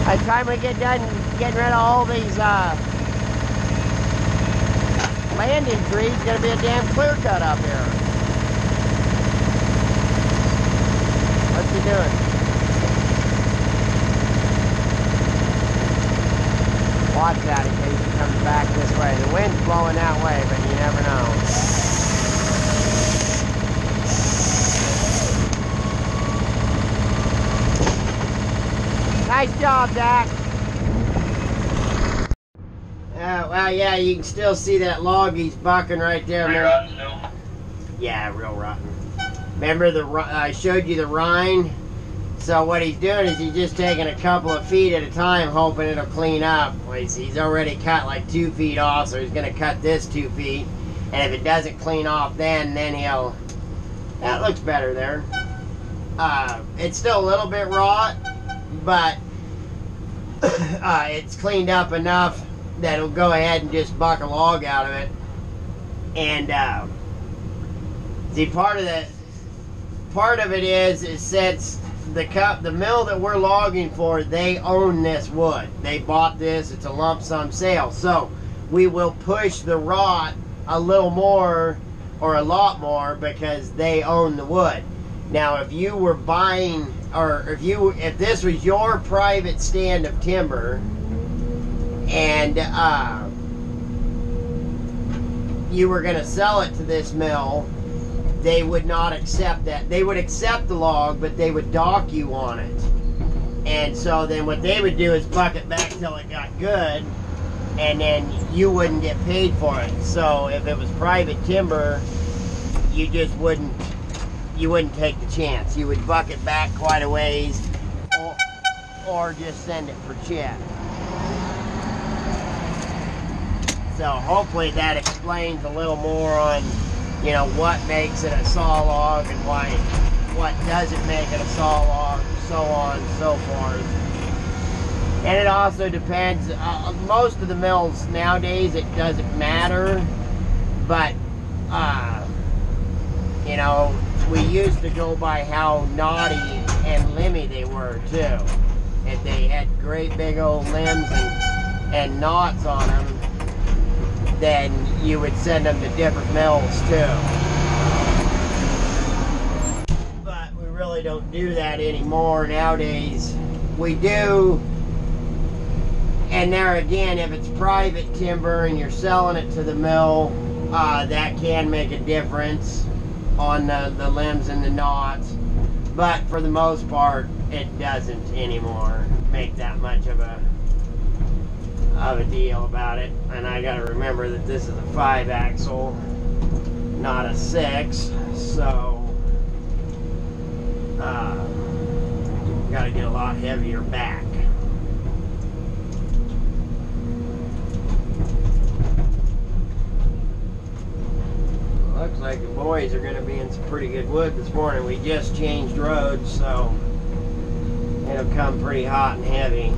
By the time we get done getting rid of all these landing trees, it's gonna be a damn clear cut up here. What's he doing? Watch that in case he comes back this way. The wind's blowing that way, but you never know. Nice job, Zach. Well, yeah, you can still see that log he's bucking right there. Pretty rotten still. Yeah, real rotten. Remember I showed you the rind? So what he's doing is he's just taking a couple of feet at a time, hoping it'll clean up. Well, he's already cut like 2 feet off, so he's going to cut this 2 feet. And if it doesn't clean off then he'll... That looks better there. It's still a little bit raw, but it's cleaned up enough that it'll go ahead and just buck a log out of it. And see, part of it is since the mill that we're logging for, they own this wood. They bought this. It's a lump sum sale. So we will push the rot a little more or a lot more because they own the wood. Now, if you were buying, or if this was your private stand of timber, and you were going to sell it to this mill, they would not accept that. They would accept the log, but they would dock you on it. And so then what they would do is buck it back till it got good, and then you wouldn't get paid for it. So if it was private timber, you just wouldn't take the chance. You would buck it back quite a ways, or just send it for chip. So hopefully that explains a little more on, you know, what makes it a saw log and what doesn't make it a saw log, so on and so forth. And it also depends, most of the mills nowadays it doesn't matter, but you know, we used to go by how knotty and limby they were too. If they had great big old limbs and knots on them, then you would send them to different mills too. But we really don't do that anymore nowadays. We do, and there again, if it's private timber and you're selling it to the mill, that can make a difference on the limbs and the knots. But for the most part, it doesn't anymore make that much of a deal about it. And I gotta remember that this is a 5-axle, not a 6, so gotta get a lot heavier back. Looks like the boys are gonna be in some pretty good wood this morning. We just changed roads, so it'll come pretty hot and heavy.